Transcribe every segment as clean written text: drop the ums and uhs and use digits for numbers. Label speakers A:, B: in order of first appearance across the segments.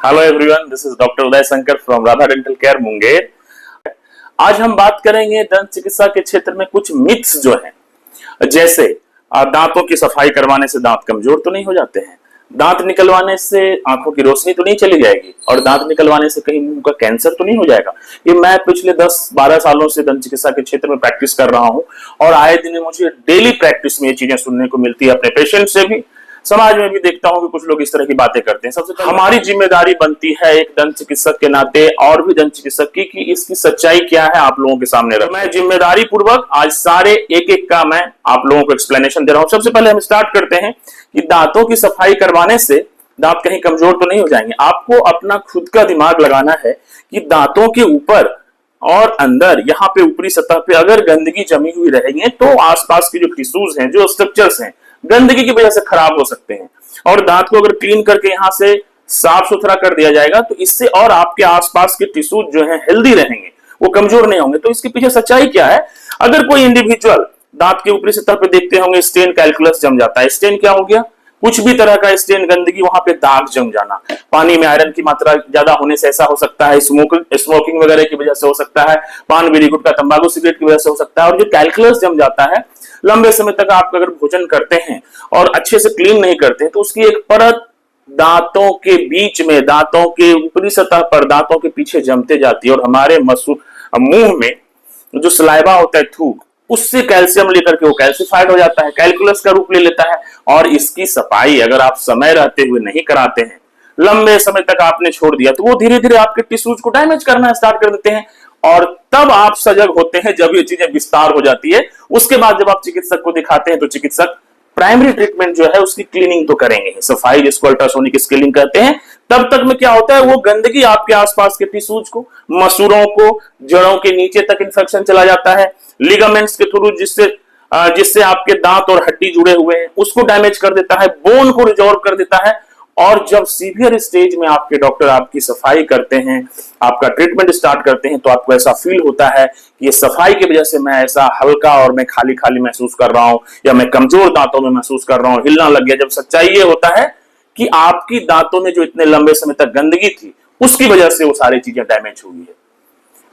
A: Hello everyone, this is doctor Uday Shankar from Radha dental care Munger. आज हम बात करेंगे दंत चिकित्सा के क्षेत्र में कुछ मिथ्स जो हैं। जैसे दांतों की सफाई करवाने से दांत कमजोर तो नहीं हो जाते हैं, दांत निकलवाने से आंखों की रोशनी तो नहीं चली जाएगी, और दांत निकलवाने से कहीं मुंह का कैंसर तो नहीं हो जाएगा। ये मैं पिछले 10-12 सालों से दंत चिकित्सा के क्षेत्र में प्रैक्टिस कर रहा हूं और आए दिन मुझे डेली प्रैक्टिस में ये चीजें सुनने को मिलती है। अपने पेशेंट से भी, समाज में भी देखता हूं कि कुछ लोग इस तरह की बातें करते हैं। सबसे पहले हमारी जिम्मेदारी बनती है एक दंत चिकित्सक के नाते और भी दंत चिकित्सक की कि इसकी सच्चाई क्या है आप लोगों के सामने रख। मैं जिम्मेदारी पूर्वक आज सारे एक का मैं आप लोगों को एक्सप्लेनेशन दे रहा हूं। सबसे पहले हम स्टार्ट करते हैं कि दांतों की सफाई करवाने से दांत कहीं कमजोर तो नहीं हो जाएंगे। आपको अपना खुद का दिमाग लगाना है कि दांतों के ऊपर और अंदर यहाँ पे ऊपरी सतह पे अगर गंदगी जमी हुई रहेगी तो आसपास के जो टिश्यूज हैं, जो स्ट्रक्चर्स हैं, गंदगी की वजह से खराब हो सकते हैं। और दांत को अगर क्लीन करके यहां से साफ सुथरा कर दिया जाएगा तो इससे और आपके आसपास के टिश्यूज जो हैं हेल्दी रहेंगे, वो कमजोर नहीं होंगे। तो इसके पीछे सच्चाई क्या है? अगर कोई इंडिविजुअल दांत के ऊपरी सतह पे देखते होंगे स्टेन कैलकुलस जम जाता है। स्टेन क्या हो गया? कुछ भी तरह का स्टेन, गंदगी, वहां पे दाग जम जाना। पानी में आयरन की मात्रा ज्यादा होने से ऐसा हो सकता है, स्मोकिंग वगैरह की वजह से हो सकता है, पान बीड़ी गुटखा तंबाकू सिगरेट की वजह से हो सकता है। और जो कैलकुलस जम जाता है, लंबे समय तक आप अगर भोजन करते हैं और अच्छे से क्लीन नहीं करते तो उसकी एक परत दांतों के बीच में, दांतों के ऊपरी सतह पर, दांतों के पीछे जमते जाती है और हमारे मुंह में जो सलाइवा होता है, थूक, उससे कैल्शियम लेकर के वो कैल्सिफाइड हो जाता है, कैलकुलस का रूप ले लेता है। और इसकी सफाई अगर आप समय रहते हुए नहीं कराते हैं, लंबे समय तक आपने छोड़ दिया, तो वो धीरे धीरे आपके टिश्यूज को डैमेज करना स्टार्ट कर देते हैं। और तब आप सजग होते हैं जब ये चीजें विस्तार हो जाती है। उसके बाद जब आप चिकित्सक को दिखाते हैं तो चिकित्सक प्राइमरी ट्रीटमेंट जो है उसकी क्लीनिंग तो करेंगे, सफाई जिसको अल्ट्रासोनिक स्केलिंग कहते हैं। तब तक में क्या होता है, वो गंदगी आपके आसपास के टिश्यूज को, मसूरों को, जड़ों के नीचे तक इंफेक्शन चला जाता है, लिगामेंट्स के थ्रू जिससे आपके दांत और हड्डी जुड़े हुए हैं उसको डैमेज कर देता है, बोन को रिजॉल्व कर देता है। और जब सीवियर स्टेज में आपके डॉक्टर आपकी सफाई करते हैं, आपका ट्रीटमेंट स्टार्ट करते हैं, तो आपको ऐसा फील होता है कि ये सफाई की वजह से मैं ऐसा हल्का और मैं खाली खाली महसूस कर रहा हूं, या मैं कमजोर दांतों में महसूस कर रहा हूं, हिलना लग गया। जब सच्चाई ये होता है कि आपकी दांतों में जो इतने लंबे समय तक गंदगी थी उसकी वजह से वो सारी चीजें डैमेज हुई है।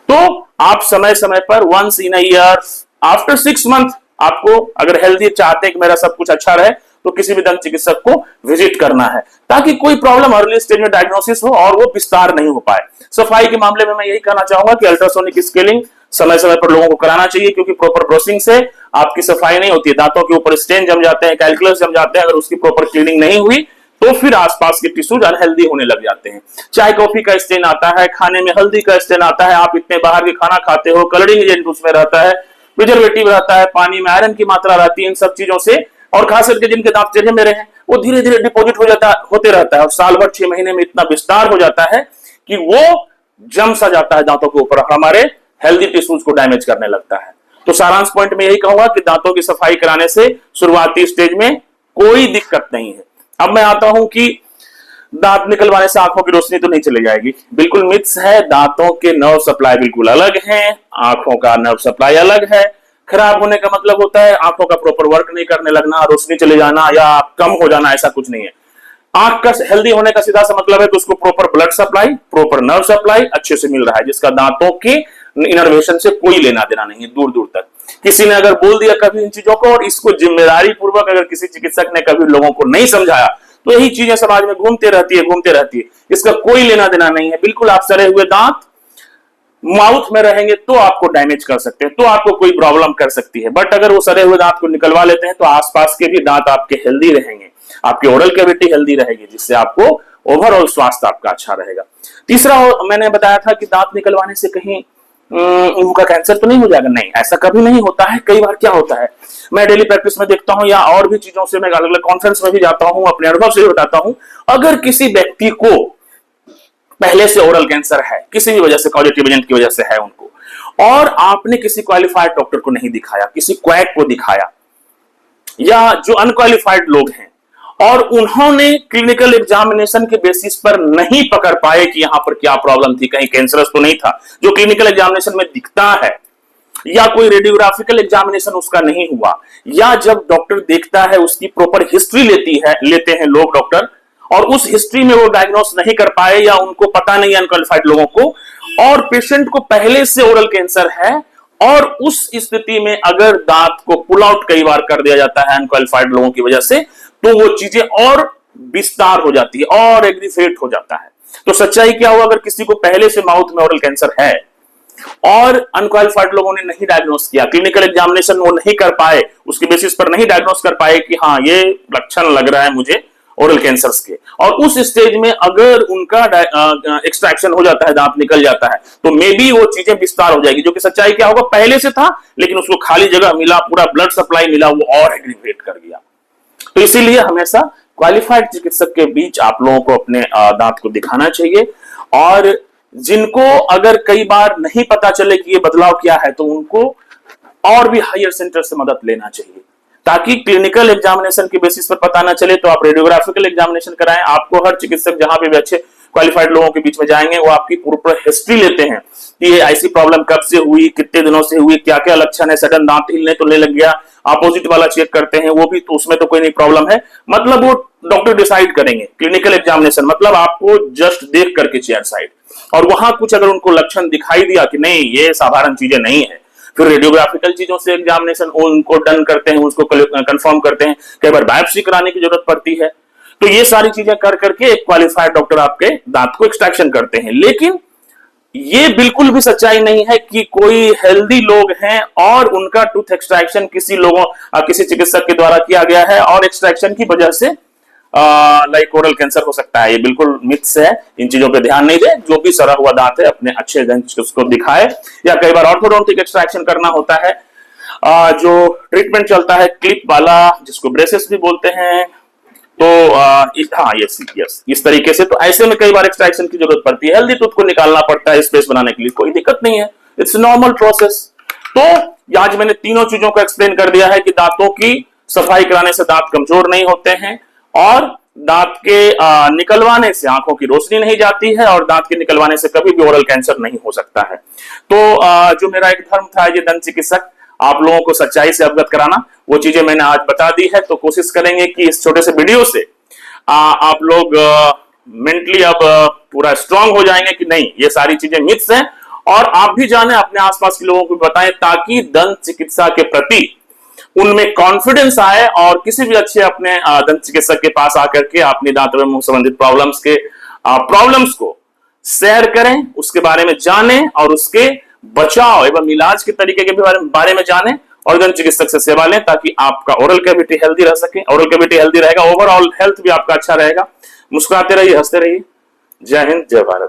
A: तो आप समय समय पर, once in a year, after 6 month, आपको अगर हेल्दी चाहते हैं कि मेरा सब कुछ अच्छा रहे तो किसी भी दंत चिकित्सक को विजिट करना है, ताकि कोई प्रॉब्लम अर्ली स्टेज में डायग्नोसिस हो और वो विस्तार नहीं हो पाए। सफाई के मामले में मैं यही कहना चाहूंगा कि अल्ट्रासोनिक स्केलिंग समय समय पर लोगों को कराना चाहिए, क्योंकि प्रॉपर ब्रशिंग से आपकी सफाई नहीं होती है। दांतों के ऊपर स्टेन जम जाते हैं, कैलकुलस जम जाते हैं, अगर उसकी प्रॉपर क्लीनिंग नहीं हुई तो फिर आसपास के टिश्यूज अनहेल्दी होने लग जाते हैं। चाय कॉफी का स्टेन आता है, खाने में हल्दी का स्टेन आता है, आप इतने बाहर के खाना खाते हो, कलरिंग एजेंट उसमें रहता है, प्रिजर्वेटिव रहता है, पानी में आयरन की मात्रा रहती है, इन सब चीजों से, और खास करके जिनके दांत टेढ़े मेढ़े हैं, वो धीरे धीरे डिपॉजिट होते रहता है और साल भर 6 महीने में इतना विस्तार हो जाता है कि वो जम सा जाता है दांतों के ऊपर, हमारे हेल्दी टिश्यूज को डैमेज करने लगता है। तो सारांश पॉइंट में यही कहूंगा कि दांतों की सफाई कराने से शुरुआती स्टेज में कोई दिक्कत नहीं है। अब मैं आता हूं कि दांत निकलवाने से आंखों की रोशनी तो नहीं चली जाएगी। बिल्कुल मिथ्स है। दांतों के नर्व सप्लाई बिल्कुल अलग है, आंखों का नर्व सप्लाई अलग है। खराब होने का मतलब होता है आंखों का प्रॉपर वर्क नहीं करने लगना, रोशनी चले जाना या कम हो जाना, ऐसा कुछ नहीं है। आंख का हेल्दी होने का सीधा सा मतलब है कि उसको proper blood supply, proper nerve supply अच्छे से मिल रहा है, जिसका दांतों के इनर्वेशन से कोई लेना देना नहीं है दूर दूर तक। किसी ने अगर बोल दिया कभी इन चीजों को और इसको जिम्मेदारी पूर्वक अगर किसी चिकित्सक ने कभी लोगों को नहीं समझाया तो यही चीजें समाज में घूमते रहती है। इसका कोई लेना देना नहीं है। बिल्कुल आप सड़े हुए दांत माउथ में रहेंगे तो आपको डैमेज कर सकते हैं, तो आपको कोई प्रॉब्लम कर सकती है। बट अगर वो सड़े हुए दांत को निकलवा लेते हैं तो आसपास के भी दांत आपके हेल्दी रहेंगे, आपकी ओरल कैविटी हेल्दी रहेगी, जिससे आपको ओवरऑल स्वास्थ्य आपका अच्छा रहेगा। तीसरा, मैंने बताया था कि दांत निकलवाने से कहीं मुंह का कैंसर तो नहीं हो जाएगा। नहीं, ऐसा कभी नहीं होता है। कई बार क्या होता है, मैं डेली प्रैक्टिस में देखता हूं या और भी चीजों से, मैं अलग अलग कॉन्फ्रेंस में भी जाता हूं, अपने अनुभव से बताता हूं, अगर किसी व्यक्ति को पहले से ओरल कैंसर है, किसी भी वजह से, कॉजेटिव एजेंट की वजह से है उनको, और आपने किसी क्वालिफाइड डॉक्टर को नहीं दिखाया, किसी क्वैक को दिखाया, या जो अनक्वालिफाइड लोग हैं, और उन्होंने क्लिनिकल एग्जामिनेशन के बेसिस पर नहीं पकड़ पाए कि यहां पर क्या प्रॉब्लम थी, कहीं कैंसरस तो नहीं था, जो क्लिनिकल एग्जामिनेशन में दिखता है, या कोई रेडियोग्राफिकल एग्जामिनेशन उसका नहीं हुआ, या जब डॉक्टर देखता है उसकी प्रॉपर हिस्ट्री लेते हैं लोग डॉक्टर, और उस हिस्ट्री में वो डायग्नोस नहीं कर पाए या उनको पता नहीं है अनक्वालिफाइड लोगों को, और पेशेंट को पहले से ओरल कैंसर है, और उस स्थिति में अगर दांत को पुल आउट कई बार कर दिया जाता है अनक्वालिफाइड लोगों की वजह से, तो वो चीजें और विस्तार हो जाती है और एग्रीफेट हो जाता है। तो सच्चाई क्या हुआ, अगर किसी को पहले से माउथ में ओरल कैंसर है और अनक्वालिफाइड लोगों ने नहीं डायग्नोस किया, क्लिनिकल एग्जामिनेशन वो नहीं कर पाए, उसके बेसिस पर नहीं डायग्नोस कर पाए कि हाँ ये लक्षण लग रहा है मुझे ओरल कैंसर्स के, और उस स्टेज में अगर उनका एक्सट्रैक्शन हो जाता है, दांत निकल जाता है, तो मे बी वो चीजें विस्तार हो जाएगी। जो कि सच्चाई क्या होगा, पहले से था लेकिन उसको खाली जगह मिला, पूरा ब्लड सप्लाई मिला, वो और एग्रीवेट कर गया। तो इसीलिए हमेशा क्वालिफाइड चिकित्सक के बीच आप लोगों को अपने दांत को दिखाना चाहिए, और जिनको अगर कई बार नहीं पता चले कि ये बदलाव क्या है, तो उनको और भी हायर सेंटर से मदद लेना चाहिए, ताकि क्लिनिकल एग्जामिनेशन के बेसिस पर पता ना चले तो आप रेडियोग्राफिकल एग्जामिनेशन कराएं। आपको हर चिकित्सक जहां पे भी अच्छे क्वालिफाइड लोगों के बीच में जाएंगे, वो आपकी पूरी हिस्ट्री लेते हैं कि ये ऐसी प्रॉब्लम कब से हुई, कितने दिनों से हुई, क्या क्या लक्षण है, सडन दांत हिलने तो नहीं लग गया, अपोजिट वाला चेक करते हैं, वो भी तो उसमें तो कोई नहीं प्रॉब्लम है, मतलब वो डॉक्टर डिसाइड करेंगे। क्लिनिकल एग्जामिनेशन मतलब आपको जस्ट देख करके चेयर साइड, और वहां कुछ अगर उनको लक्षण दिखाई दिया कि नहीं ये साधारण चीजें नहीं है, फिर रेडियोग्राफिकल चीजों से एग्जामिनेशन उनको डन करते हैं, उसको कंफर्म करते हैं, कई बार बायोप्सी कराने की जरूरत पड़ती है। तो ये सारी चीजें कर करके एक क्वालिफाइड डॉक्टर आपके दांत को एक्सट्रैक्शन करते हैं। लेकिन ये बिल्कुल भी सच्चाई नहीं है कि कोई हेल्दी लोग हैं और उनका टूथ एक्सट्रैक्शन किसी चिकित्सक के द्वारा किया गया है और एक्सट्रैक्शन की वजह से लाइक ओरल कैंसर हो सकता है। ये बिल्कुल मिथ्स है, इन चीजों पे ध्यान नहीं दे। जो भी सड़ा हुआ दांत है अपने अच्छे दांत उसको दिखाए, या कई बार ऑर्थोडोंटिक एक्सट्रैक्शन करना होता है, जो ट्रीटमेंट चलता है क्लिप वाला, जिसको ब्रेसेस भी बोलते हैं, तो हाँ यस इस तरीके से, तो ऐसे में कई बार एक्सट्रैक्शन की जरूरत पड़ती है, हेल्दी टूथ को निकालना पड़ता है स्पेस बनाने के लिए, कोई दिक्कत नहीं है, इट्स नॉर्मल प्रोसेस। तो आज मैंने तीनों चीजों को एक्सप्लेन कर दिया है कि दांतों की सफाई कराने से दांत कमजोर नहीं होते हैं, और दांत के निकलवाने से आंखों की रोशनी नहीं जाती है, और दांत के निकलवाने से कभी भी ओरल कैंसर नहीं हो सकता है। तो जो मेरा एक धर्म था ये दंत चिकित्सक, आप लोगों को सच्चाई से अवगत कराना, वो चीजें मैंने आज बता दी है। तो कोशिश करेंगे कि इस छोटे से वीडियो से आप लोग मेंटली अब पूरा स्ट्रांग हो जाएंगे कि नहीं ये सारी चीजें मिथ्स हैं, और आप भी जाने, अपने आसपास के लोगों को बताएं, ताकि दंत चिकित्सा के प्रति उनमें कॉन्फिडेंस आए, और किसी भी अच्छे अपने दंत चिकित्सक के पास आकर के अपनी दांत एवं मुंह संबंधित प्रॉब्लम्स को शेयर करें, उसके बारे में जानें, और उसके बचाव एवं इलाज के तरीके के बारे में जानें, और दंत चिकित्सक से सेवा लें, ताकि आपका ओरल कैविटी हेल्दी रह सके। ओरल कैविटी हेल्दी रहेगा, ओवरऑल हेल्थ भी आपका अच्छा रहेगा। मुस्कुराते रहिए, हंसते रहिए। जय हिंद, जय भारत।